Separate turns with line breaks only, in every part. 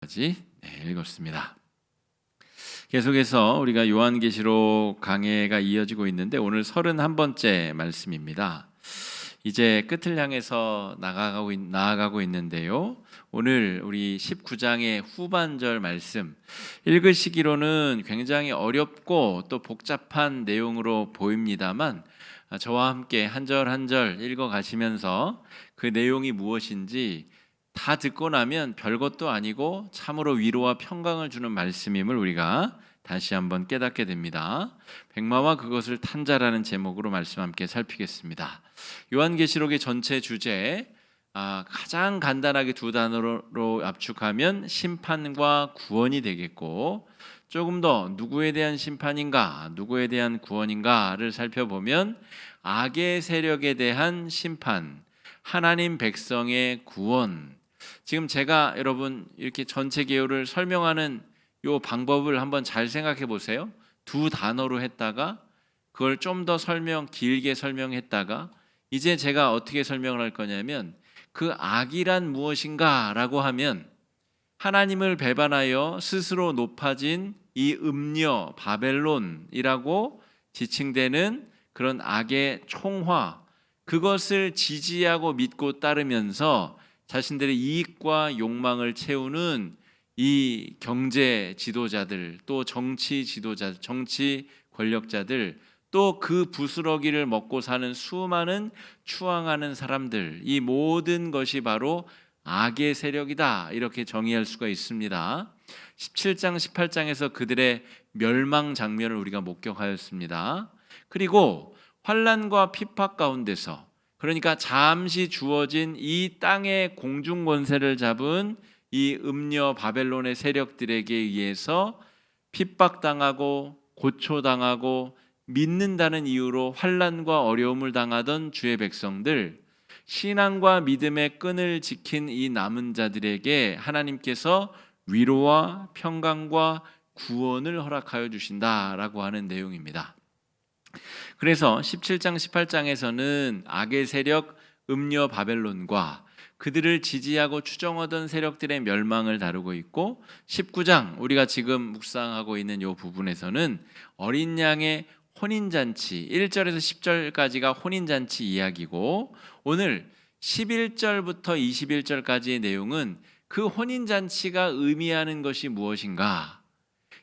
9절까지 읽었습니다. 계속해서 우리가 요한계시록 강해가 이어지고 있는데 오늘 31번째 말씀입니다. 이제 끝을 향해서 나아가고 있는데요. 오늘 우리 19장의 후반절 말씀 읽으시기로는 굉장히 어렵고 또 복잡한 내용으로 보입니다만 저와 함께 한 절 한 절 읽어가시면서 그 내용이 무엇인지 다 듣고 나면 별것도 아니고 참으로 위로와 평강을 주는 말씀임을 우리가 다시 한번 깨닫게 됩니다. 백마와 그것을 탄 자라는 제목으로 말씀 함께 살피겠습니다. 요한계시록의 전체 주제 가장 간단하게 두 단어로 압축하면 심판과 구원이 되겠고, 조금 더 누구에 대한 심판인가 누구에 대한 구원인가를 살펴보면 악의 세력에 대한 심판, 하나님 백성의 구원. 지금 제가 여러분 이렇게 전체 개요를 설명하는 요 방법을 한번 잘 생각해 보세요. 두 단어로 했다가 그걸 좀 더 길게 설명했다가 이제 제가 어떻게 설명을 할 거냐면 그 악이란 무엇인가라고 하면 하나님을 배반하여 스스로 높아진 이 음녀 바벨론이라고 지칭되는 그런 악의 총화, 그것을 지지하고 믿고 따르면서 자신들의 이익과 욕망을 채우는 이 경제 지도자들, 또 정치 지도자들, 정치 권력자들, 또 그 부스러기를 먹고 사는 수많은 추앙하는 사람들, 이 모든 것이 바로 악의 세력이다, 이렇게 정의할 수가 있습니다. 17장 18장에서 그들의 멸망 장면을 우리가 목격하였습니다. 그리고 환난과 핍박 가운데서, 그러니까 잠시 주어진 이 땅의 공중 권세를 잡은 이 음녀 바벨론의 세력들에게 의해서 핍박당하고 고초당하고 믿는다는 이유로 환난과 어려움을 당하던 주의 백성들, 신앙과 믿음의 끈을 지킨 이 남은 자들에게 하나님께서 위로와 평강과 구원을 허락하여 주신다라고 하는 내용입니다. 그래서 17장 18장에서는 악의 세력 음녀 바벨론과 그들을 지지하고 추종하던 세력들의 멸망을 다루고 있고, 19장 우리가 지금 묵상하고 있는 이 부분에서는 어린 양의 혼인잔치, 1절에서 10절까지가 혼인잔치 이야기고, 오늘 11절부터 21절까지의 내용은 그 혼인잔치가 의미하는 것이 무엇인가,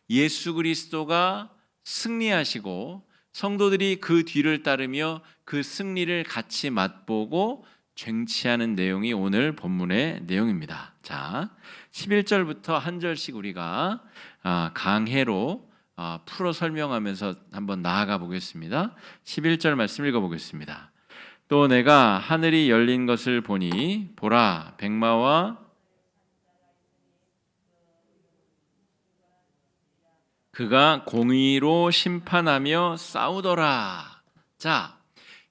예수 그리스도가 승리하시고 성도들이 그 뒤를 따르며 그 승리를 같이 맛보고 쟁취하는 내용이 오늘 본문의 내용입니다. 자, 11절부터 한 절씩 우리가 강해로 풀어 설명하면서 한번 나아가 보겠습니다. 11절 말씀 읽어보겠습니다. 또 내가 하늘이 열린 것을 보니 보라, 백마와 그가 공의로 심판하며 싸우더라. 자,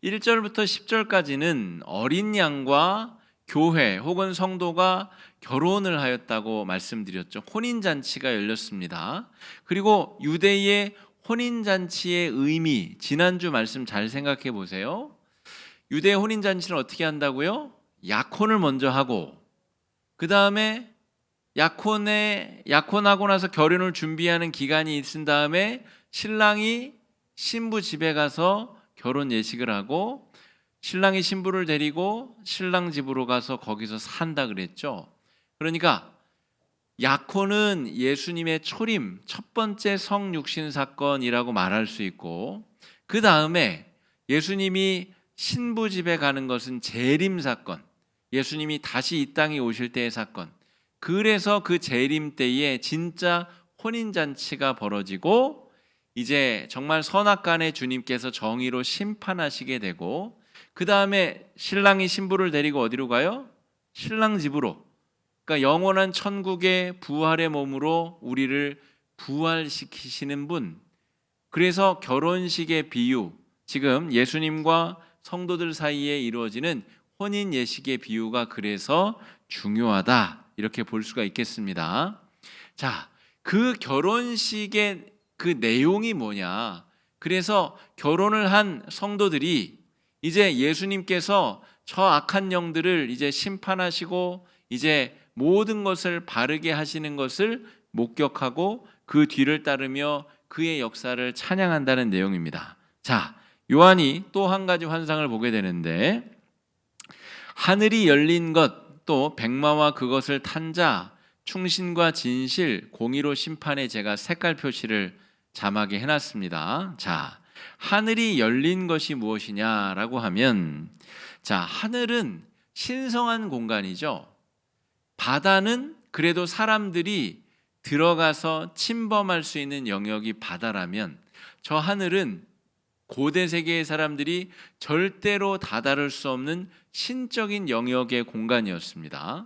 1절부터 10절까지는 어린 양과 교회 혹은 성도가 결혼을 하였다고 말씀드렸죠. 혼인잔치가 열렸습니다. 그리고 유대의 혼인잔치의 의미, 지난주 말씀 잘 생각해 보세요. 유대의 혼인잔치는 어떻게 한다고요? 약혼을 먼저 하고, 그 다음에 약혼하고 나서 결혼을 준비하는 기간이 있은 다음에 신랑이 신부 집에 가서 결혼 예식을 하고, 신랑이 신부를 데리고 신랑 집으로 가서 거기서 산다 그랬죠. 그러니까 약혼은 예수님의 초림, 첫 번째 성육신 사건이라고 말할 수 있고, 그 다음에 예수님이 신부 집에 가는 것은 재림 사건, 예수님이 다시 이 땅에 오실 때의 사건. 그래서 그 재림 때에 진짜 혼인잔치가 벌어지고, 이제 정말 선악간의 주님께서 정의로 심판하시게 되고, 그 다음에 신랑이 신부를 데리고 어디로 가요? 신랑 집으로. 그러니까 영원한 천국의 부활의 몸으로 우리를 부활시키시는 분. 그래서 결혼식의 비유, 지금 예수님과 성도들 사이에 이루어지는 혼인 예식의 비유가 그래서 중요하다, 이렇게 볼 수가 있겠습니다. 자, 그 결혼식의 그 내용이 뭐냐? 그래서 결혼을 한 성도들이 이제 예수님께서 저 악한 영들을 이제 심판하시고 이제 모든 것을 바르게 하시는 것을 목격하고 그 뒤를 따르며 그의 역사를 찬양한다는 내용입니다. 자, 요한이 또 한 가지 환상을 보게 되는데, 하늘이 열린 것, 또 백마와 그것을 탄 자, 충신과 진실, 공의로 심판에 제가 색깔 표시를 자막에 해놨습니다. 자, 하늘이 열린 것이 무엇이냐라고 하면, 자, 하늘은 신성한 공간이죠. 바다는 그래도 사람들이 들어가서 침범할 수 있는 영역이 바다라면, 저 하늘은 고대 세계의 사람들이 절대로 다다를 수 없는 신적인 영역의 공간이었습니다.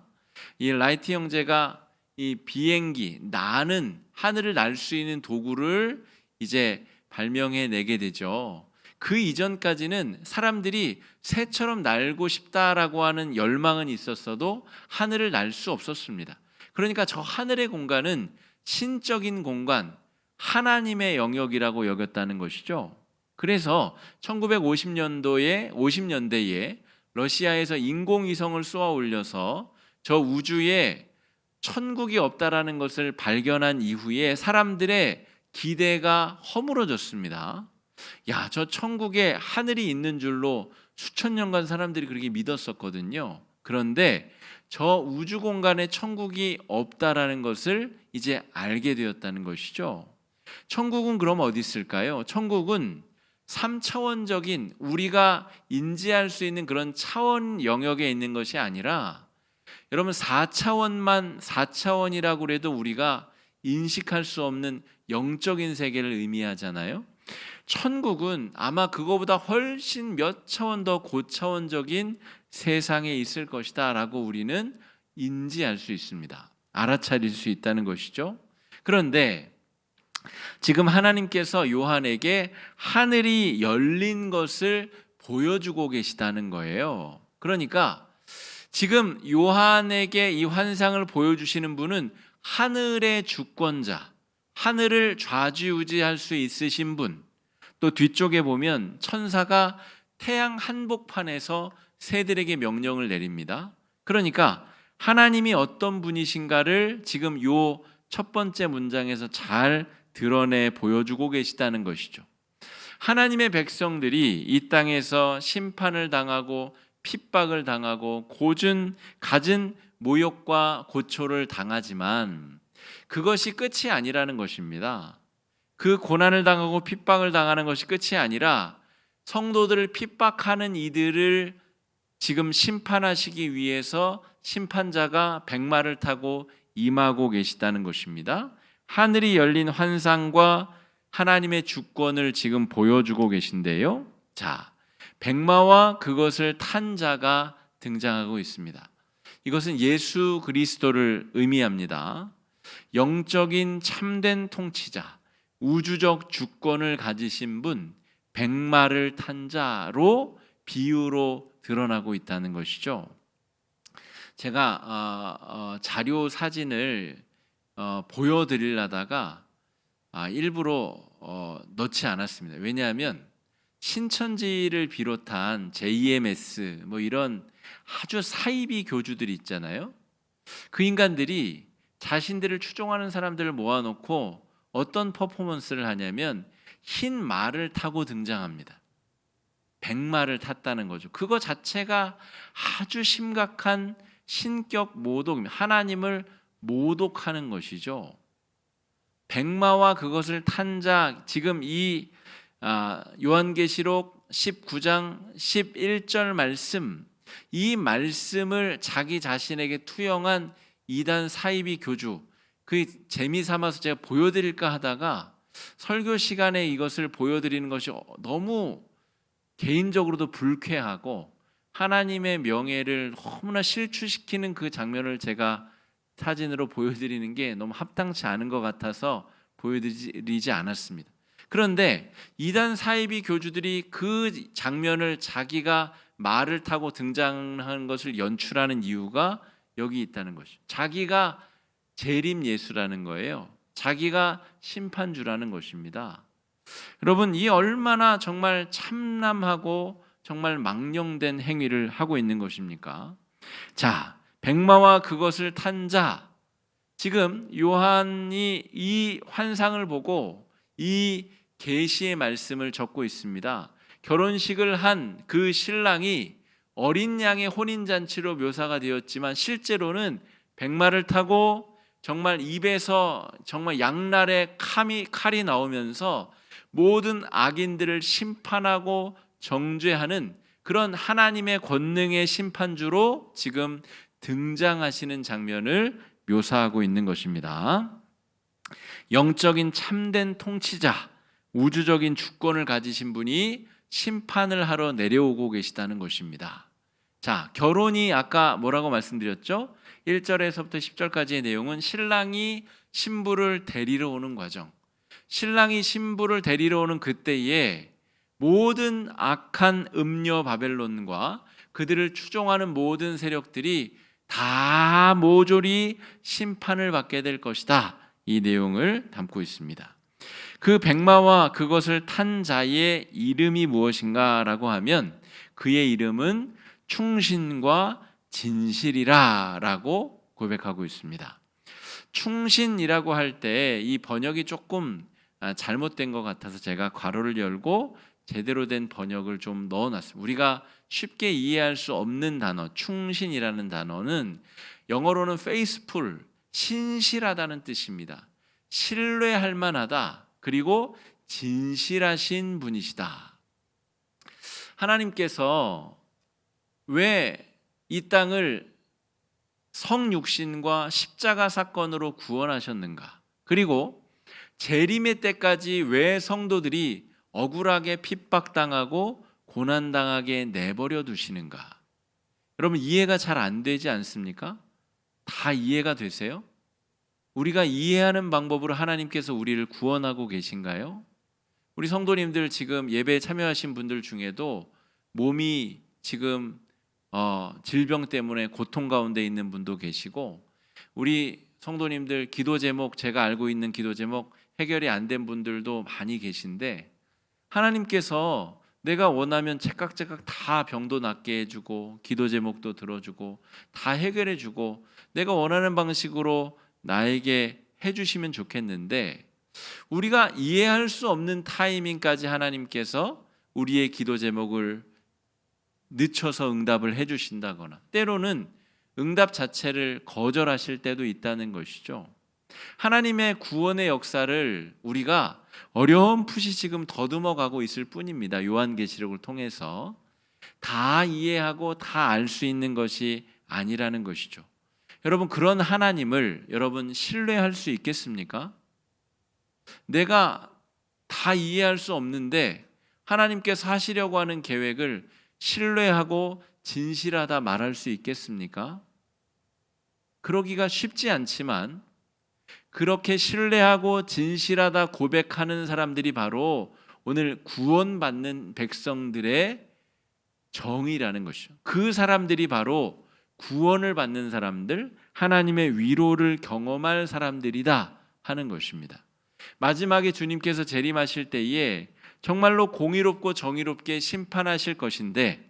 이 라이트 형제가 이 비행기, 나는 하늘을 날 수 있는 도구를 이제 발명해 내게 되죠. 그 이전까지는 사람들이 새처럼 날고 싶다라고 하는 열망은 있었어도 하늘을 날 수 없었습니다. 그러니까 저 하늘의 공간은 신적인 공간, 하나님의 영역이라고 여겼다는 것이죠. 그래서 1950년대에 러시아에서 인공위성을 쏘아 올려서 저 우주에 천국이 없다라는 것을 발견한 이후에 사람들의 기대가 허물어졌습니다. 야, 저 천국에 하늘이 있는 줄로 수천 년간 사람들이 그렇게 믿었었거든요. 그런데 저 우주 공간에 천국이 없다라는 것을 이제 알게 되었다는 것이죠. 천국은 그럼 어디 있을까요? 천국은 3차원적인 우리가 인지할 수 있는 그런 차원 영역에 있는 것이 아니라, 여러분 4차원이라고 해도 우리가 인식할 수 없는 영적인 세계를 의미하잖아요. 천국은 아마 그거보다 훨씬 몇 차원 더 고차원적인 세상에 있을 것이다 라고 우리는 인지할 수 있습니다. 알아차릴 수 있다는 것이죠. 그런데 지금 하나님께서 요한에게 하늘이 열린 것을 보여주고 계시다는 거예요. 그러니까 지금 요한에게 이 환상을 보여주시는 분은 하늘의 주권자, 하늘을 좌지우지할 수 있으신 분, 또 뒤쪽에 보면 천사가 태양 한복판에서 새들에게 명령을 내립니다. 그러니까 하나님이 어떤 분이신가를 지금 요 첫 번째 문장에서 잘 드러내 보여주고 계시다는 것이죠. 하나님의 백성들이 이 땅에서 심판을 당하고 핍박을 당하고 갖은 모욕과 고초를 당하지만 그것이 끝이 아니라는 것입니다. 그 고난을 당하고 핍박을 당하는 것이 끝이 아니라 성도들을 핍박하는 이들을 지금 심판하시기 위해서 심판자가 백마를 타고 임하고 계시다는 것입니다. 하늘이 열린 환상과 하나님의 주권을 지금 보여주고 계신데요. 자, 백마와 그것을 탄 자가 등장하고 있습니다. 이것은 예수 그리스도를 의미합니다. 영적인 참된 통치자, 우주적 주권을 가지신 분, 백마를 탄 자로 비유로 드러나고 있다는 것이죠. 제가 자료 사진을 보여드리려다가 일부러 넣지 않았습니다. 왜냐하면 신천지를 비롯한 JMS 뭐 이런 아주 사이비 교주들이 있잖아요. 그 인간들이 자신들을 추종하는 사람들을 모아놓고 어떤 퍼포먼스를 하냐면 흰 말을 타고 등장합니다. 백마를 탔다는 거죠. 그거 자체가 아주 심각한 신격 모독입니다. 하나님을 모독하는 것이죠. 백마와 그것을 탄 자, 지금 이 요한계시록 19장 11절 말씀, 이 말씀을 자기 자신에게 투영한 이단 사이비 교주, 그 재미삼아서 제가 보여드릴까 하다가 설교 시간에 이것을 보여드리는 것이 너무 개인적으로도 불쾌하고 하나님의 명예를 너무나 실추시키는 그 장면을 제가 사진으로 보여드리는 게 너무 합당치 않은 것 같아서 보여드리지 않았습니다. 그런데 이단 사이비 교주들이 그 장면을 자기가 말을 타고 등장하는 것을 연출하는 이유가 여기 있다는 것이죠. 자기가 재림 예수라는 거예요. 자기가 심판주라는 것입니다. 여러분, 이 얼마나 정말 참남하고 정말 망령된 행위를 하고 있는 것입니까? 자, 백마와 그것을 탄 자, 지금 요한이 이 환상을 보고 이 계시의 말씀을 적고 있습니다. 결혼식을 한 그 신랑이 어린 양의 혼인잔치로 묘사가 되었지만 실제로는 백마를 타고 정말 입에서 정말 양날의 칼이 나오면서 모든 악인들을 심판하고 정죄하는 그런 하나님의 권능의 심판주로 지금 등장하시는 장면을 묘사하고 있는 것입니다. 영적인 참된 통치자, 우주적인 주권을 가지신 분이 심판을 하러 내려오고 계시다는 것입니다. 자, 결혼이 아까 뭐라고 말씀드렸죠? 1절에서부터 10절까지의 내용은 신랑이 신부를 데리러 오는 과정. 신랑이 신부를 데리러 오는 그때에 모든 악한 음녀 바벨론과 그들을 추종하는 모든 세력들이 다 모조리 심판을 받게 될 것이다. 이 내용을 담고 있습니다. 그 백마와 그것을 탄 자의 이름이 무엇인가라고 하면 그의 이름은 충신과 진실이라라고 고백하고 있습니다. 충신이라고 할 때 이 번역이 조금 잘못된 것 같아서 제가 괄호를 열고 제대로 된 번역을 좀 넣어놨습니다. 우리가 쉽게 이해할 수 없는 단어, 충신이라는 단어는 영어로는 faithful, 신실하다는 뜻입니다. 신뢰할 만하다, 그리고 진실하신 분이시다. 하나님께서 왜 이 땅을 성육신과 십자가 사건으로 구원하셨는가? 그리고 재림의 때까지 왜 성도들이 억울하게 핍박당하고 고난당하게 내버려 두시는가? 여러분 이해가 잘 안 되지 않습니까? 다 이해가 되세요? 우리가 이해하는 방법으로 하나님께서 우리를 구원하고 계신가요? 우리 성도님들 지금 예배에 참여하신 분들 중에도 몸이 지금 질병 때문에 고통 가운데 있는 분도 계시고, 우리 성도님들 기도 제목, 제가 알고 있는 기도 제목 해결이 안 된 분들도 많이 계신데, 하나님께서 내가 원하면 제깍제깍 다 병도 낫게 해주고 기도 제목도 들어주고 다 해결해주고 내가 원하는 방식으로 나에게 해주시면 좋겠는데, 우리가 이해할 수 없는 타이밍까지 하나님께서 우리의 기도 제목을 늦춰서 응답을 해주신다거나 때로는 응답 자체를 거절하실 때도 있다는 것이죠. 하나님의 구원의 역사를 우리가 어렴풋이 지금 더듬어가고 있을 뿐입니다. 요한계시록을 통해서 다 이해하고 다 알 수 있는 것이 아니라는 것이죠. 여러분 그런 하나님을 여러분 신뢰할 수 있겠습니까? 내가 다 이해할 수 없는데 하나님께서 하시려고 하는 계획을 신뢰하고 진실하다 말할 수 있겠습니까? 그러기가 쉽지 않지만 그렇게 신뢰하고 진실하다 고백하는 사람들이 바로 오늘 구원받는 백성들의 정의라는 것이죠. 그 사람들이 바로 구원을 받는 사람들, 하나님의 위로를 경험할 사람들이다 하는 것입니다. 마지막에 주님께서 재림하실 때에 정말로 공의롭고 정의롭게 심판하실 것인데,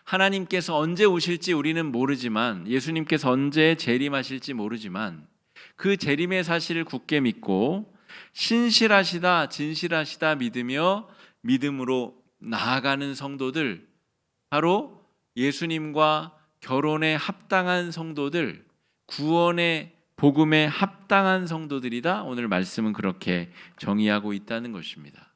하나님께서 언제 오실지 우리는 모르지만, 예수님께서 언제 재림하실지 모르지만 그 재림의 사실을 굳게 믿고 신실하시다 진실하시다 믿으며 믿음으로 나아가는 성도들, 바로 예수님과 결혼에 합당한 성도들, 구원의 복음에 합당한 성도들이다. 오늘 말씀은 그렇게 정의하고 있다는 것입니다.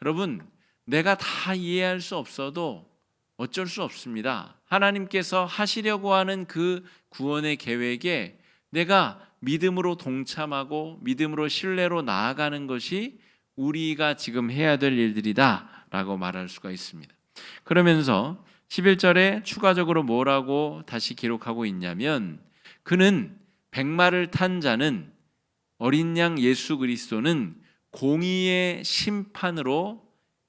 여러분 내가 다 이해할 수 없어도 어쩔 수 없습니다. 하나님께서 하시려고 하는 그 구원의 계획에 내가 믿음으로 동참하고 믿음으로 신뢰로 나아가는 것이 우리가 지금 해야 될 일들이다 라고 말할 수가 있습니다. 그러면서 11절에 추가적으로 뭐라고 다시 기록하고 있냐면, 그는 백마를 탄 자는 어린 양 예수 그리스도는 공의의 심판으로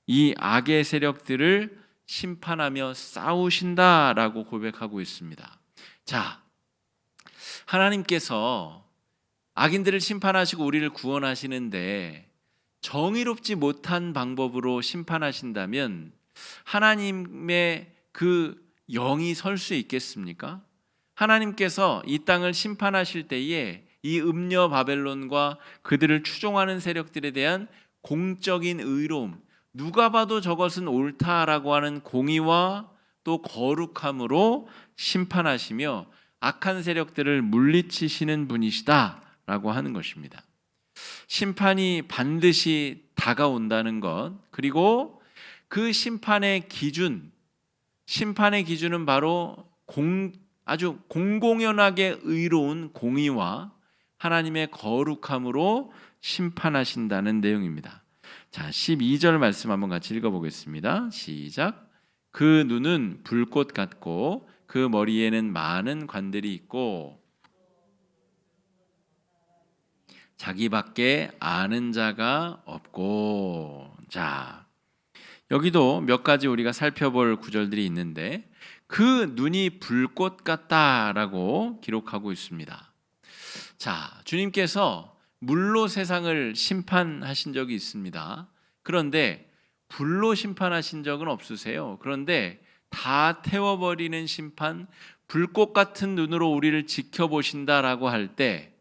이 악의 세력들을 심판하며 싸우신다라고 고백하고 있습니다. 자, 하나님께서 악인들을 심판하시고 우리를 구원하시는데 정의롭지 못한 방법으로 심판하신다면 하나님의 그 영이 설 수 있겠습니까? 하나님께서 이 땅을 심판하실 때에 이 음녀 바벨론과 그들을 추종하는 세력들에 대한 공적인 의로움, 누가 봐도 저것은 옳다라고 하는 공의와 또 거룩함으로 심판하시며 악한 세력들을 물리치시는 분이시다라고 하는 것입니다. 심판이 반드시 다가온다는 것, 그리고 그 심판의 기준은 바로 아주 공공연하게 의로운 공의와 하나님의 거룩함으로 심판하신다는 내용입니다. 자, 12절 말씀 한번 같이 읽어보겠습니다. 시작. 그 눈은 불꽃 같고 그 머리에는 많은 관들이 있고 자기밖에 아는 자가 없고. 자, 여기도 몇 가지 우리가 살펴볼 구절들이 있는데 그 눈이 불꽃 같다라고 기록하고 있습니다. 자, 주님께서 물로 세상을 심판하신 적이 있습니다. 그런데 불로 심판하신 적은 없으세요. 그런데 다 태워버리는 심판, 불꽃 같은 눈으로 우리를 지켜보신다라고 할 때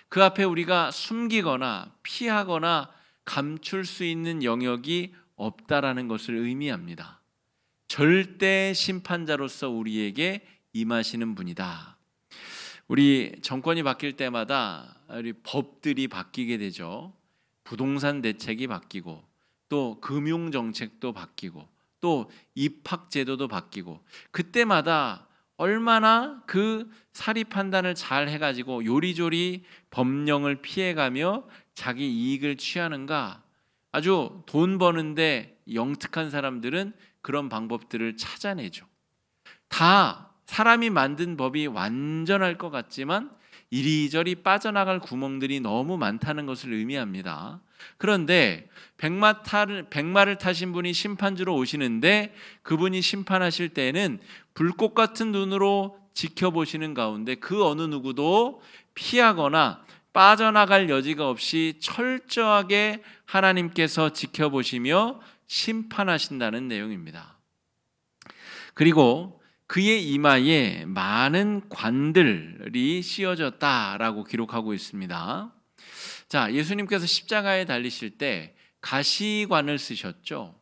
그 앞에 우리가 숨기거나 피하거나 감출 수 있는 영역이 없다라는 것을 의미합니다. 절대 심판자로서 우리에게 임하시는 분이다. 우리 정권이 바뀔 때마다 우리 법들이 바뀌게 되죠. 부동산 대책이 바뀌고 또 금융 정책도 바뀌고 또 입학 제도도 바뀌고 그때마다 얼마나 그 사리 판단을 잘 해가지고 요리조리 법령을 피해가며 자기 이익을 취하는가. 아주 돈 버는데 영특한 사람들은 그런 방법들을 찾아내죠. 다 사람이 만든 법이 완전할 것 같지만 이리저리 빠져나갈 구멍들이 너무 많다는 것을 의미합니다. 그런데 백마를 타신 분이 심판주로 오시는데 그분이 심판하실 때는 불꽃 같은 눈으로 지켜보시는 가운데 그 어느 누구도 피하거나 빠져나갈 여지가 없이 철저하게 하나님께서 지켜보시며 심판하신다는 내용입니다. 그리고 그의 이마에 많은 관들이 씌어졌다라고 기록하고 있습니다. 자, 예수님께서 십자가에 달리실 때 가시관을 쓰셨죠.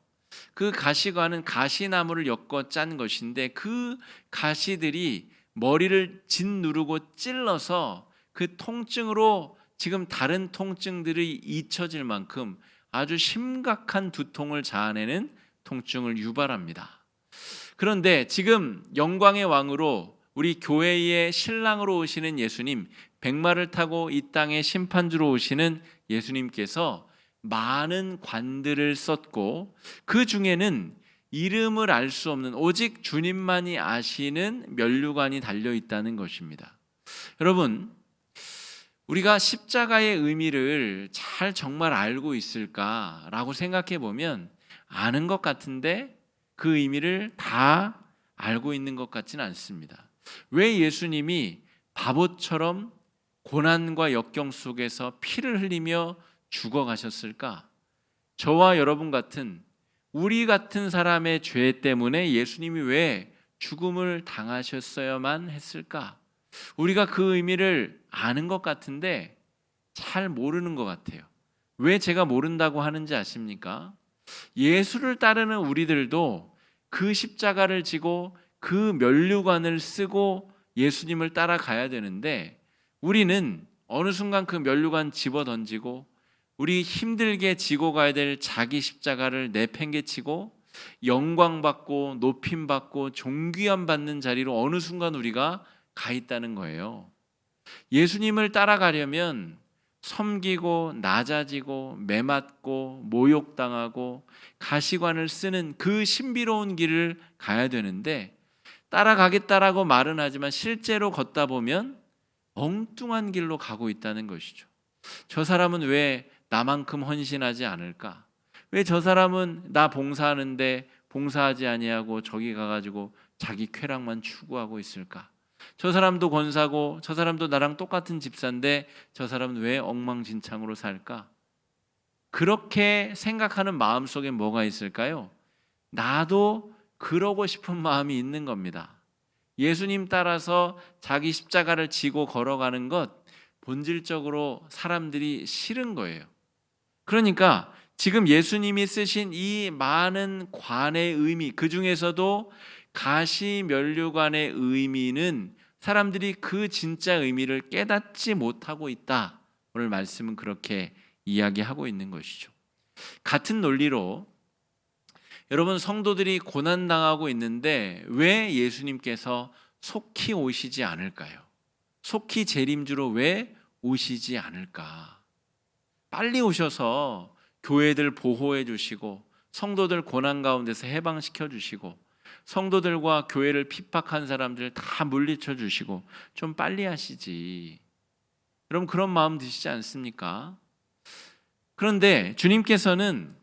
그 가시관은 가시나무를 엮어 짠 것인데 그 가시들이 머리를 짓누르고 찔러서 그 통증으로 지금 다른 통증들이 잊혀질 만큼 아주 심각한 두통을 자아내는 통증을 유발합니다. 그런데 지금 영광의 왕으로 우리 교회의 신랑으로 오시는 예수님, 백마를 타고 이 땅에 심판주로 오시는 예수님께서 많은 관들을 썼고 그 중에는 이름을 알 수 없는 오직 주님만이 아시는 면류관이 달려 있다는 것입니다. 여러분, 우리가 십자가의 의미를 잘 정말 알고 있을까라고 생각해 보면 아는 것 같은데 그 의미를 다 알고 있는 것 같지는 않습니다. 왜 예수님이 바보처럼 고난과 역경 속에서 피를 흘리며 죽어가셨을까? 저와 여러분 같은 우리 같은 사람의 죄 때문에 예수님이 왜 죽음을 당하셨어야만 했을까? 우리가 그 의미를 아는 것 같은데 잘 모르는 것 같아요. 왜 제가 모른다고 하는지 아십니까? 예수를 따르는 우리들도 그 십자가를 지고 그 면류관을 쓰고 예수님을 따라가야 되는데 우리는 어느 순간 그 면류관 집어 던지고 우리 힘들게 지고 가야 될 자기 십자가를 내팽개치고 영광받고 높임받고 존귀함 받는 자리로 어느 순간 우리가 가 있다는 거예요. 예수님을 따라가려면 섬기고 낮아지고 매맞고 모욕당하고 가시관을 쓰는 그 신비로운 길을 가야 되는데 따라가겠다라고 말은 하지만 실제로 걷다 보면 엉뚱한 길로 가고 있다는 것이죠. 저 사람은 왜 나만큼 헌신하지 않을까? 왜 저 사람은 나 봉사하는데 봉사하지 아니하고 저기 가가지고 자기 쾌락만 추구하고 있을까? 저 사람도 권사고 저 사람도 나랑 똑같은 집사인데 저 사람은 왜 엉망진창으로 살까? 그렇게 생각하는 마음속에 뭐가 있을까요? 나도 그러고 싶은 마음이 있는 겁니다. 예수님 따라서 자기 십자가를 지고 걸어가는 것 본질적으로 사람들이 싫은 거예요. 그러니까 지금 예수님이 쓰신 이 많은 관의 의미, 그 중에서도 가시면류관의 의미는 사람들이 그 진짜 의미를 깨닫지 못하고 있다. 오늘 말씀은 그렇게 이야기하고 있는 것이죠. 같은 논리로 여러분, 성도들이 고난당하고 있는데 왜 예수님께서 속히 오시지 않을까요? 속히 재림주로 왜 오시지 않을까? 빨리 오셔서 교회들 보호해 주시고 성도들 고난 가운데서 해방시켜 주시고 성도들과 교회를 핍박한 사람들 다 물리쳐 주시고 좀 빨리 하시지. 여러분, 그런 마음 드시지 않습니까? 그런데 주님께서는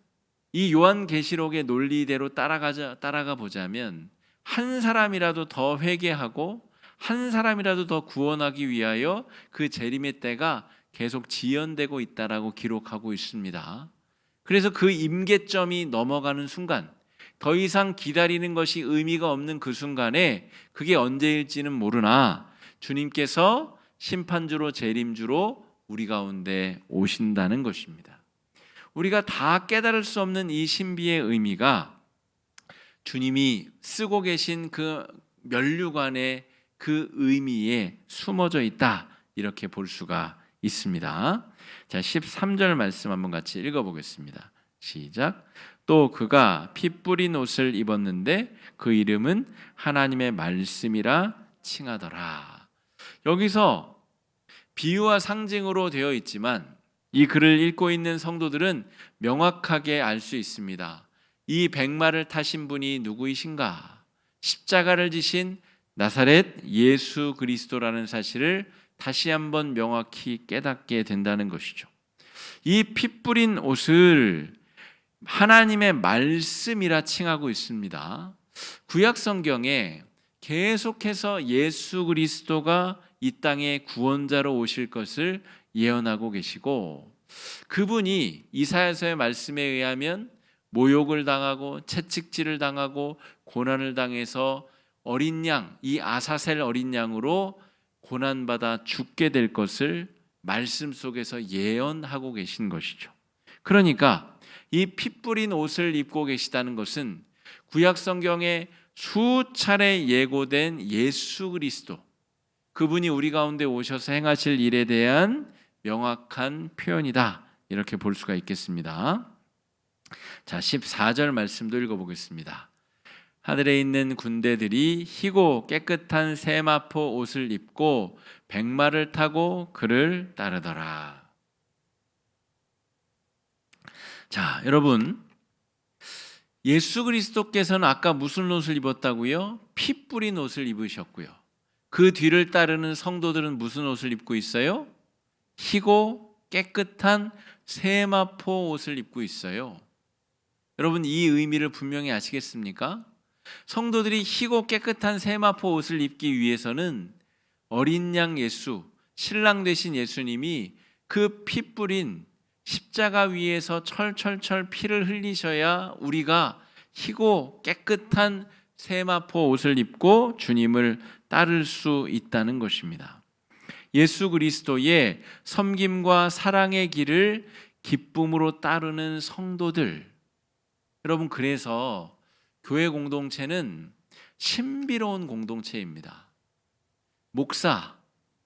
이 요한계시록의 논리대로 따라가 보자면 한 사람이라도 더 회개하고 한 사람이라도 더 구원하기 위하여 그 재림의 때가 계속 지연되고 있다라고 기록하고 있습니다. 그래서 그 임계점이 넘어가는 순간, 더 이상 기다리는 것이 의미가 없는 그 순간에 그게 언제일지는 모르나 주님께서 심판주로 재림주로 우리 가운데 오신다는 것입니다. 우리가 다 깨달을 수 없는 이 신비의 의미가 주님이 쓰고 계신 그 면류관의 그 의미에 숨어져 있다, 이렇게 볼 수가 있습니다. 자, 13절 말씀 한번 같이 읽어보겠습니다. 시작. 또 그가 피 뿌린 옷을 입었는데 그 이름은 하나님의 말씀이라 칭하더라. 여기서 비유와 상징으로 되어 있지만 이 글을 읽고 있는 성도들은 명확하게 알 수 있습니다. 이 백마를 타신 분이 누구이신가? 십자가를 지신 나사렛 예수 그리스도라는 사실을 다시 한번 명확히 깨닫게 된다는 것이죠. 이 피 뿌린 옷을 하나님의 말씀이라 칭하고 있습니다. 구약 성경에 계속해서 예수 그리스도가 이 땅에 구원자로 오실 것을 예언하고 계시고, 그분이 이사야서의 말씀에 의하면 모욕을 당하고 채찍질을 당하고 고난을 당해서 어린 양, 이 아사셀 어린 양으로 고난받아 죽게 될 것을 말씀 속에서 예언하고 계신 것이죠. 그러니까 이 피 뿌린 옷을 입고 계시다는 것은 구약 성경에 수차례 예고된 예수 그리스도, 그분이 우리 가운데 오셔서 행하실 일에 대한 명확한 표현이다, 이렇게 볼 수가 있겠습니다. 자, 14절 말씀도 읽어보겠습니다. 하늘에 있는 군대들이 희고 깨끗한 세마포 옷을 입고 백마를 타고 그를 따르더라. 자, 여러분, 예수 그리스도께서는 아까 무슨 옷을 입었다고요? 피 뿌린 옷을 입으셨고요. 그 뒤를 따르는 성도들은 무슨 옷을 입고 있어요? 희고 깨끗한 세마포 옷을 입고 있어요. 여러분, 이 의미를 분명히 아시겠습니까? 성도들이 희고 깨끗한 세마포 옷을 입기 위해서는 어린 양 예수, 신랑 되신 예수님이 그 피 뿌린 십자가 위에서 철철철 피를 흘리셔야 우리가 희고 깨끗한 세마포 옷을 입고 주님을 따를 수 있다는 것입니다. 예수 그리스도의 섬김과 사랑의 길을 기쁨으로 따르는 성도들, 여러분, 그래서 교회 공동체는 신비로운 공동체입니다. 목사,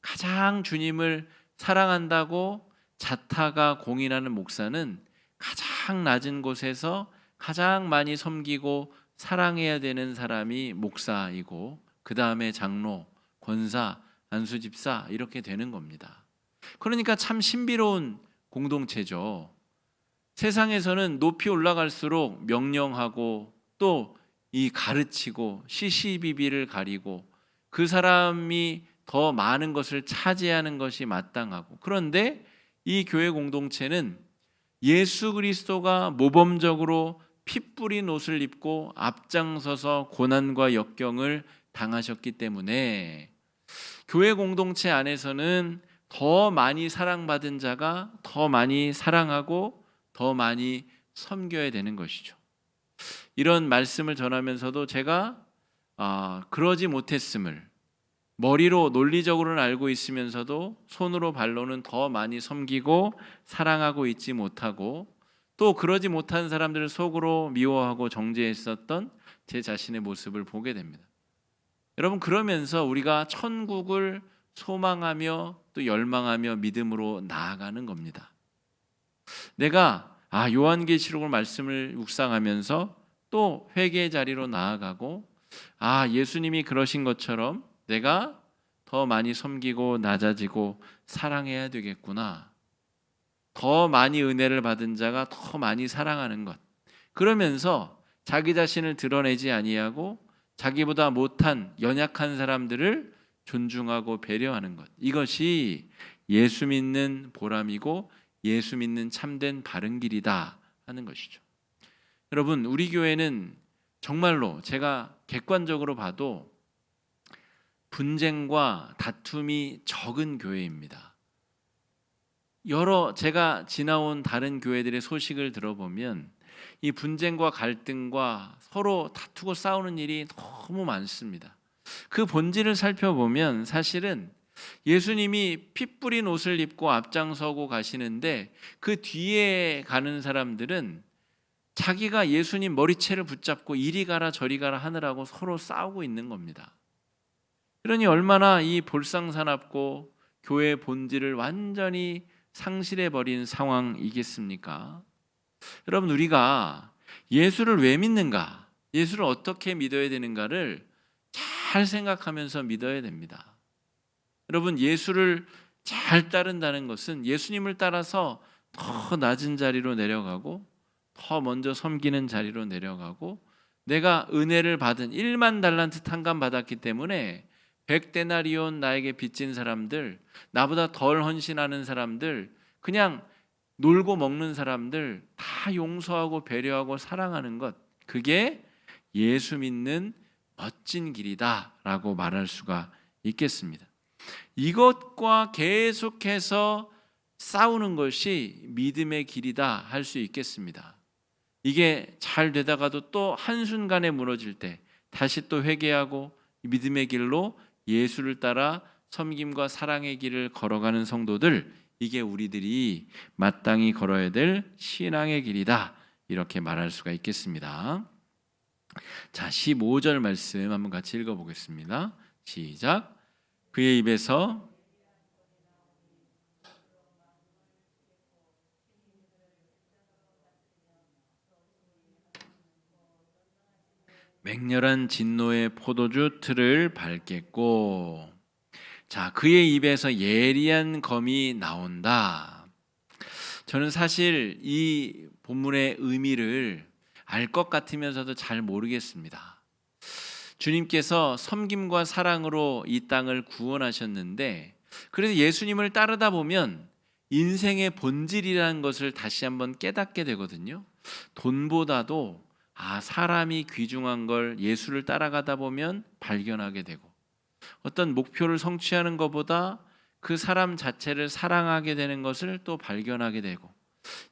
가장 주님을 사랑한다고 자타가 공인하는 목사는 가장 낮은 곳에서 가장 많이 섬기고 사랑해야 되는 사람이 목사이고, 그 다음에 장로, 권사, 안수집사, 이렇게 되는 겁니다. 그러니까 참 신비로운 공동체죠. 세상에서는 높이 올라갈수록 명령하고 또 이 가르치고 시시비비를 가리고 그 사람이 더 많은 것을 차지하는 것이 마땅하고, 그런데 이 교회 공동체는 예수 그리스도가 모범적으로 피 뿌린 옷을 입고 앞장서서 고난과 역경을 당하셨기 때문에 교회 공동체 안에서는 더 많이 사랑받은 자가 더 많이 사랑하고 더 많이 섬겨야 되는 것이죠. 이런 말씀을 전하면서도 제가 그러지 못했음을 머리로 논리적으로는 알고 있으면서도 손으로 발로는 더 많이 섬기고 사랑하고 있지 못하고 또 그러지 못한 사람들을 속으로 미워하고 정죄했었던 제 자신의 모습을 보게 됩니다. 여러분, 그러면서 우리가 천국을 소망하며 또 열망하며 믿음으로 나아가는 겁니다. 내가 요한계시록을 말씀을 묵상하면서 또 회개의 자리로 나아가고 예수님이 그러신 것처럼 내가 더 많이 섬기고 낮아지고 사랑해야 되겠구나. 더 많이 은혜를 받은 자가 더 많이 사랑하는 것. 그러면서 자기 자신을 드러내지 아니하고 자기보다 못한 연약한 사람들을 존중하고 배려하는 것. 이것이 예수 믿는 보람이고 예수 믿는 참된 바른 길이다 하는 것이죠. 여러분, 우리 교회는 정말로 제가 객관적으로 봐도 분쟁과 다툼이 적은 교회입니다. 제가 지나온 다른 교회들의 소식을 들어보면 이 분쟁과 갈등과 서로 다투고 싸우는 일이 너무 많습니다. 그 본질을 살펴보면 사실은 예수님이 피 뿌린 옷을 입고 앞장서고 가시는데 그 뒤에 가는 사람들은 자기가 예수님 머리채를 붙잡고 이리 가라 저리 가라 하느라고 서로 싸우고 있는 겁니다. 그러니 얼마나 이 볼상사납고 교회의 본질을 완전히 상실해버린 상황이겠습니까? 여러분, 우리가 예수를 왜 믿는가, 예수를 어떻게 믿어야 되는가를 잘 생각하면서 믿어야 됩니다. 여러분, 예수를 잘 따른다는 것은 예수님을 따라서 더 낮은 자리로 내려가고 더 먼저 섬기는 자리로 내려가고 내가 은혜를 받은 1만 달란트 탕감 받았기 때문에 100데나리온 나에게 빚진 사람들, 나보다 덜 헌신하는 사람들, 그냥 놀고 먹는 사람들 다 용서하고 배려하고 사랑하는 것, 그게 예수 믿는 멋진 길이다라고 말할 수가 있겠습니다. 이것과 계속해서 싸우는 것이 믿음의 길이다 할 수 있겠습니다. 이게 잘 되다가도 또 한순간에 무너질 때 다시 또 회개하고 믿음의 길로 예수를 따라 섬김과 사랑의 길을 걸어가는 성도들, 이게 우리들이 마땅히 걸어야 될 신앙의 길이다, 이렇게 말할 수가 있겠습니다. 자, 15절 말씀 한번 같이 읽어보겠습니다. 시작. 그의 입에서 맹렬한 진노의 포도주 틀을 밟겠고, 자, 그의 입에서 예리한 검이 나온다. 저는 사실 이 본문의 의미를 알 것 같으면서도 잘 모르겠습니다. 주님께서 섬김과 사랑으로 이 땅을 구원하셨는데, 그래서 예수님을 따르다 보면 인생의 본질이라는 것을 다시 한번 깨닫게 되거든요. 돈보다도 사람이 귀중한 걸 예수를 따라가다 보면 발견하게 되고, 어떤 목표를 성취하는 것보다 그 사람 자체를 사랑하게 되는 것을 또 발견하게 되고,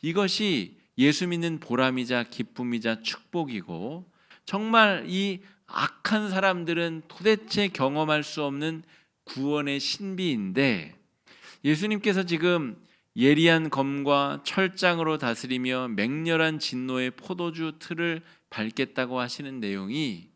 이것이 예수 믿는 보람이자 기쁨이자 축복이고, 정말 이 악한 사람들은 도대체 경험할 수 없는 구원의 신비인데, 예수님께서 지금 예리한 검과 철장으로 다스리며 맹렬한 진노의 포도주 틀을 밟겠다고 하시는 내용이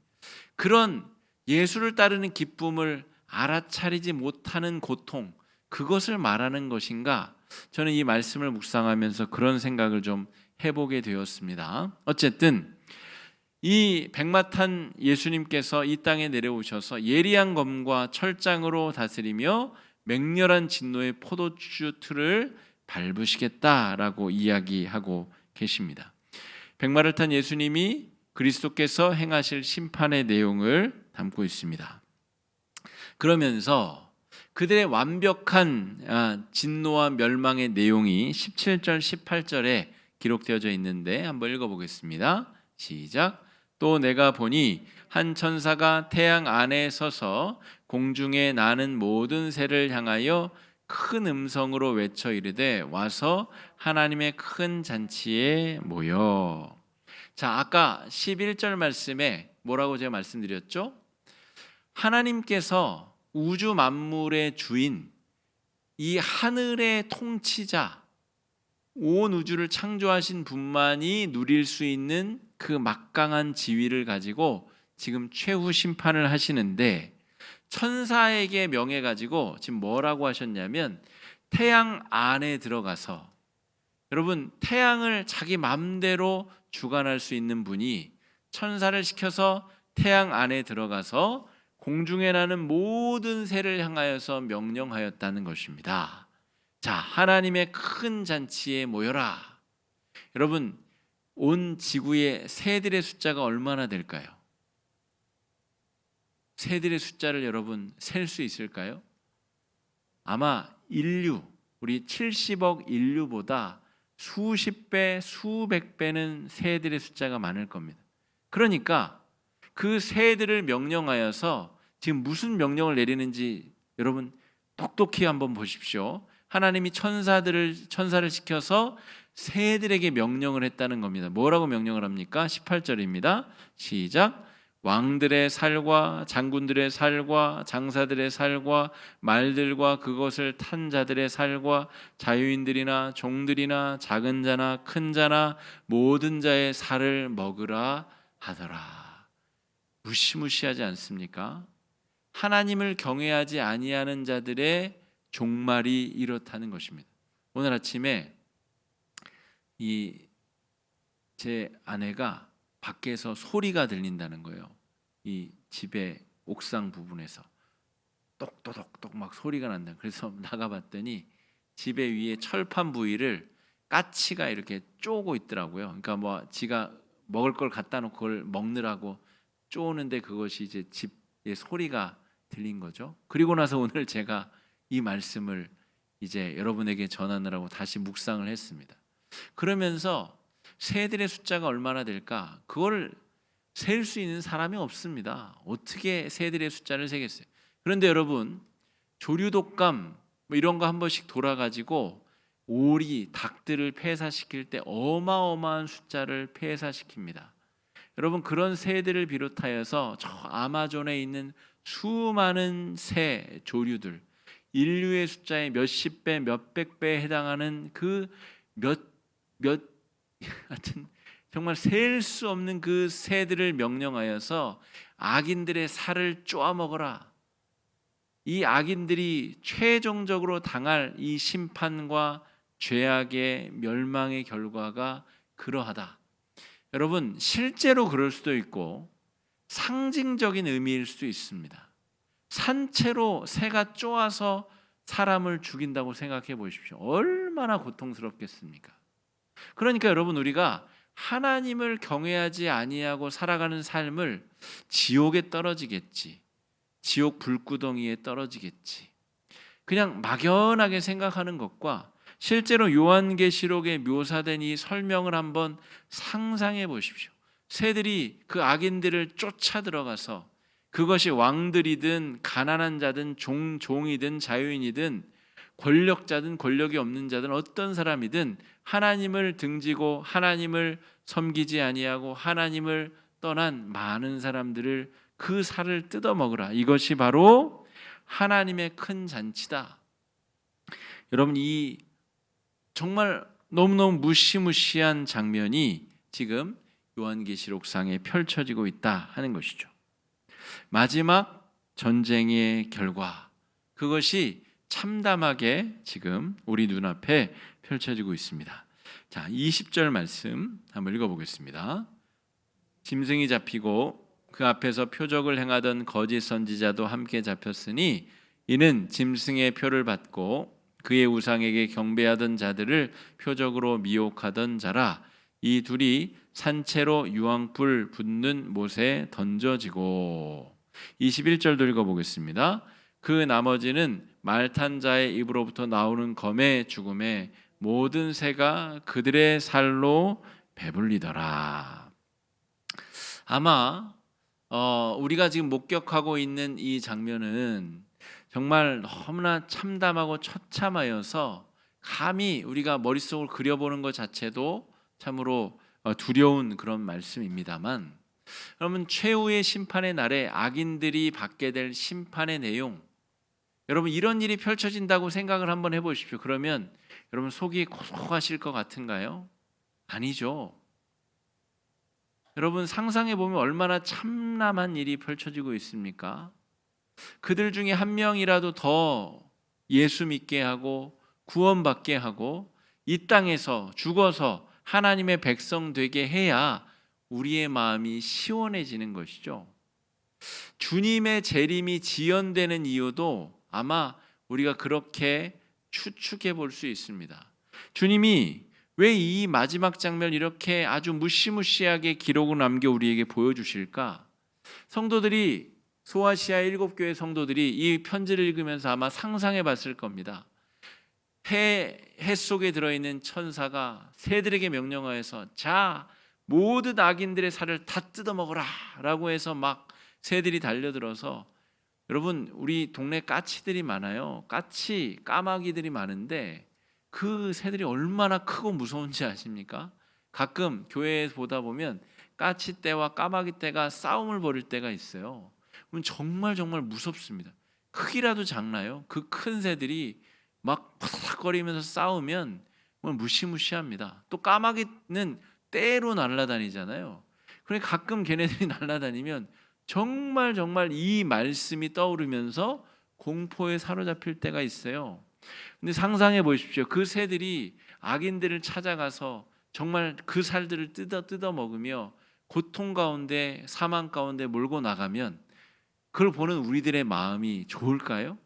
그런 예수를 따르는 기쁨을 알아차리지 못하는 고통, 그것을 말하는 것인가? 저는 이 말씀을 묵상하면서 그런 생각을 좀 해보게 되었습니다. 어쨌든 이 백마탄 예수님께서 이 땅에 내려오셔서 예리한 검과 철장으로 다스리며 맹렬한 진노의 포도주 틀을 밟으시겠다라고 이야기하고 계십니다. 백마를 탄 예수님이 그리스도께서 행하실 심판의 내용을 담고 있습니다. 그러면서 그들의 완벽한 진노와 멸망의 내용이 17절 18절에 기록되어져 있는데 한번 읽어보겠습니다. 시작. 또 내가 보니 한 천사가 태양 안에 서서 공중에 나는 모든 새를 향하여 큰 음성으로 외쳐 이르되 와서 하나님의 큰 잔치에 모여. 자, 아까 11절 말씀에 뭐라고 제가 말씀드렸죠? 하나님께서 우주 만물의 주인, 이 하늘의 통치자, 온 우주를 창조하신 분만이 누릴 수 있는 그 막강한 지위를 가지고 지금 최후 심판을 하시는데, 천사에게 명해 가지고 지금 뭐라고 하셨냐면 태양 안에 들어가서, 여러분 태양을 자기 마음대로 주관할 수 있는 분이 천사를 시켜서 태양 안에 들어가서 공중에 나는 모든 새를 향하여서 명령하였다는 것입니다. 자, 하나님의 큰 잔치에 모여라. 여러분, 온 지구의 새들의 숫자가 얼마나 될까요? 새들의 숫자를 여러분 셀 수 있을까요? 아마 인류, 우리 70억 인류보다 수십 배, 수백 배는 새들의 숫자가 많을 겁니다. 그러니까 그 새들을 명령하여서 지금 무슨 명령을 내리는지 여러분 똑똑히 한번 보십시오. 하나님이 천사를 시켜서 새들에게 명령을 했다는 겁니다. 뭐라고 명령을 합니까? 18절입니다. 시작. 왕들의 살과 장군들의 살과 장사들의 살과 말들과 그것을 탄 자들의 살과 자유인들이나 종들이나 작은 자나 큰 자나 모든 자의 살을 먹으라 하더라. 무시무시하지 않습니까? 하나님을 경외하지 아니하는 자들의 종말이 이렇다는 것입니다. 오늘 아침에 제 아내가 밖에서 소리가 들린다는 거예요. 이 집의 옥상 부분에서 똑똑똑똑 막 소리가 난다. 그래서 나가봤더니 집에 위에 철판 부위를 까치가 이렇게 쪼고 있더라고요. 그러니까 뭐 지가 먹을 걸 갖다 놓고 그걸 먹느라고 쪼는데 그것이 이제 집의 소리가 들린 거죠. 그리고 나서 오늘 제가 이 말씀을 이제 여러분에게 전하느라고 다시 묵상을 했습니다. 그러면서 새들의 숫자가 얼마나 될까? 그걸 셀 수 있는 사람이 없습니다. 어떻게 새들의 숫자를 세겠어요? 그런데 여러분, 조류독감 뭐 이런 거 한 번씩 돌아가지고 오리, 닭들을 폐사시킬 때 어마어마한 숫자를 폐사시킵니다. 여러분, 그런 새들을 비롯하여서 저 아마존에 있는 수많은 새 조류들, 인류의 숫자의 몇십 배, 몇백 배에 해당하는 그 하여튼 정말 셀 수 없는 그 새들을 명령하여서 악인들의 살을 쪼아 먹어라. 이 악인들이 최종적으로 당할 이 심판과 죄악의 멸망의 결과가 그러하다. 여러분, 실제로 그럴 수도 있고 상징적인 의미일 수도 있습니다. 산채로 새가 쪼아서 사람을 죽인다고 생각해 보십시오. 얼마나 고통스럽겠습니까? 그러니까 여러분, 우리가 하나님을 경외하지 아니하고 살아가는 삶을 지옥에 떨어지겠지, 지옥 불구덩이에 떨어지겠지, 그냥 막연하게 생각하는 것과 실제로 요한계시록에 묘사된 이 설명을 한번 상상해 보십시오. 새들이 그 악인들을 쫓아 들어가서 그것이 왕들이든 가난한 자든 종이든 자유인이든 권력자든 권력이 없는 자든 어떤 사람이든 하나님을 등지고 하나님을 섬기지 아니하고 하나님을 떠난 많은 사람들을 그 살을 뜯어 먹으라. 이것이 바로 하나님의 큰 잔치다. 여러분, 이 정말 너무너무 무시무시한 장면이 지금 요한계시록상에 펼쳐지고 있다 하는 것이죠. 마지막 전쟁의 결과, 그것이 참담하게 지금 우리 눈앞에 펼쳐지고 있습니다. 자, 20절 말씀 한번 읽어보겠습니다. 짐승이 잡히고 그 앞에서 표적을 행하던 거짓 선지자도 함께 잡혔으니 이는 짐승의 표를 받고 그의 우상에게 경배하던 자들을 표적으로 미혹하던 자라. 이 둘이 산채로 유황불 붙는 못에 던져지고. 21절도 읽어보겠습니다. 그 나머지는 말 탄 자의 입으로부터 나오는 검의 죽음에 모든 새가 그들의 살로 배불리더라. 아마 우리가 지금 목격하고 있는 이 장면은 정말 너무나 참담하고 처참하여서 감히 우리가 머릿속을 그려보는 것 자체도 참으로 두려운 그런 말씀입니다만, 여러분, 최후의 심판의 날에 악인들이 받게 될 심판의 내용, 여러분 이런 일이 펼쳐진다고 생각을 한번 해보십시오. 그러면 여러분 속이 고소하실 것 같은가요? 아니죠. 여러분 상상해 보면 얼마나 참담한 일이 펼쳐지고 있습니까? 그들 중에 한 명이라도 더 예수 믿게 하고 구원받게 하고 이 땅에서 죽어서 하나님의 백성 되게 해야 우리의 마음이 시원해지는 것이죠. 주님의 재림이 지연되는 이유도 아마 우리가 그렇게 추측해 볼 수 있습니다. 주님이 왜 이 마지막 장면 이렇게 아주 무시무시하게 기록을 남겨 우리에게 보여주실까? 성도들이, 소아시아 7교회 성도들이 이 편지를 읽으면서 아마 상상해 봤을 겁니다. 해 속에 들어있는 천사가 새들에게 명령하여서 자, 모든 악인들의 살을 다 뜯어먹어라 라고 해서 막 새들이 달려들어서, 여러분 우리 동네 까치들이 많아요. 까마귀들이 많은데 그 새들이 얼마나 크고 무서운지 아십니까? 가끔 교회에 보다 보면 까치떼와 까마귀떼가 싸움을 벌일 때가 있어요. 정말 무섭습니다. 크기라도 작나요? 그 큰 새들이 막 푸닥거리면서 싸우면 무시무시합니다. 또 까마귀는 떼로 날아다니잖아요. 그러니까 가끔 걔네들이 날아다니면 정말 이 말씀이 떠오르면서 공포에 사로잡힐 때가 있어요. 근데 상상해 보십시오. 그 새들이 악인들을 찾아가서 정말 그 살들을 뜯어 먹으며 고통 가운데 사망 가운데 몰고 나가면 그걸 보는 우리들의 마음이 좋을까요?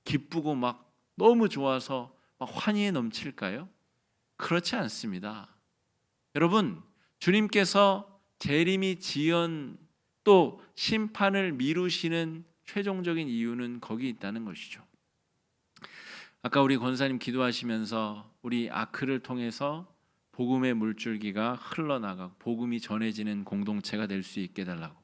기쁘고 막 너무 좋아서 막 환희에 넘칠까요? 그렇지 않습니다. 여러분, 주님께서 재림이 지연 또 심판을 미루시는 최종적인 이유는 거기 있다는 것이죠. 아까 우리 권사님 기도하시면서 우리 아크를 통해서 복음의 물줄기가 흘러나가고 복음이 전해지는 공동체가 될 수 있게 해달라고.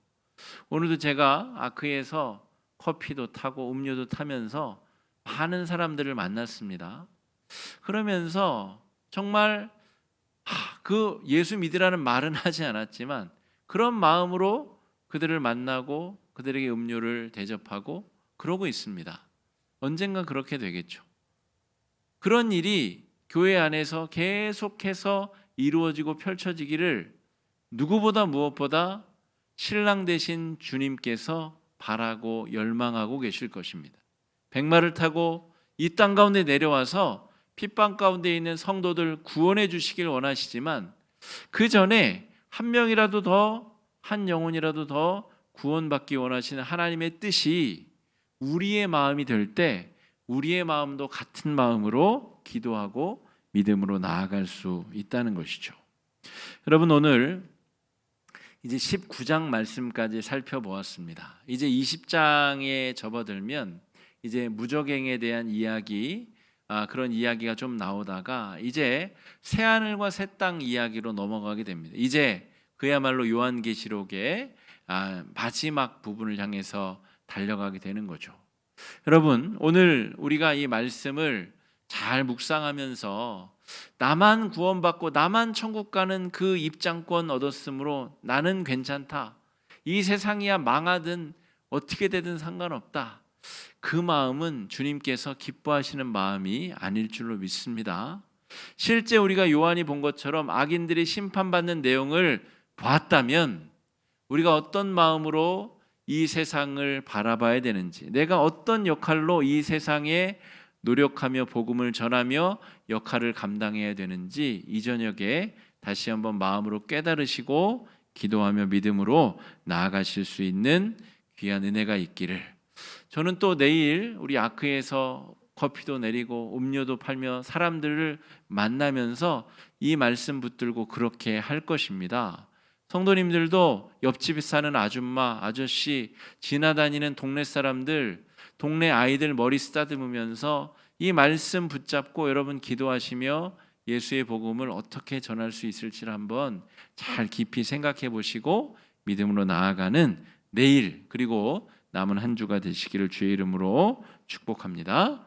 오늘도 제가 아크에서 커피도 타고 음료도 타면서 많은 사람들을 만났습니다. 그러면서 정말 그 예수 믿으라는 말은 하지 않았지만 그런 마음으로 그들을 만나고 그들에게 음료를 대접하고 그러고 있습니다. 언젠가 그렇게 되겠죠. 그런 일이 교회 안에서 계속해서 이루어지고 펼쳐지기를 누구보다 무엇보다 신랑 되신 주님께서 바라고 열망하고 계실 것입니다. 백마를 타고 이 땅 가운데 내려와서 핍박 가운데 있는 성도들 구원해 주시길 원하시지만 그 전에 한 명이라도 더, 한 영혼이라도 더 구원받기 원하시는 하나님의 뜻이 우리의 마음이 될 때 우리의 마음도 같은 마음으로 기도하고 믿음으로 나아갈 수 있다는 것이죠. 여러분, 오늘 이제 19장 말씀까지 살펴보았습니다. 이제 20장에 접어들면 이제 무저갱에 대한 이야기, 그런 이야기가 좀 나오다가 이제 새하늘과 새 땅 이야기로 넘어가게 됩니다. 이제 그야말로 요한계시록의 마지막 부분을 향해서 달려가게 되는 거죠. 여러분, 오늘 우리가 이 말씀을 잘 묵상하면서 나만 구원받고 나만 천국 가는 그 입장권 얻었으므로 나는 괜찮다, 이 세상이야 망하든 어떻게 되든 상관없다, 그 마음은 주님께서 기뻐하시는 마음이 아닐 줄로 믿습니다. 실제 우리가 요한이 본 것처럼 악인들이 심판받는 내용을 보았다면 우리가 어떤 마음으로 이 세상을 바라봐야 되는지, 내가 어떤 역할로 이 세상에 노력하며 복음을 전하며 역할을 감당해야 되는지 이 저녁에 다시 한번 마음으로 깨달으시고 기도하며 믿음으로 나아가실 수 있는 귀한 은혜가 있기를. 저는 또 내일 우리 아크에서 커피도 내리고 음료도 팔며 사람들을 만나면서 이 말씀 붙들고 그렇게 할 것입니다. 성도님들도 옆집에 사는 아줌마, 아저씨, 지나다니는 동네 사람들, 동네 아이들 머리 쓰다듬으면서 이 말씀 붙잡고 여러분 기도하시며 예수의 복음을 어떻게 전할 수 있을지를 한번 잘 깊이 생각해 보시고 믿음으로 나아가는 내일 그리고 남은 한 주가 되시기를 주의 이름으로 축복합니다.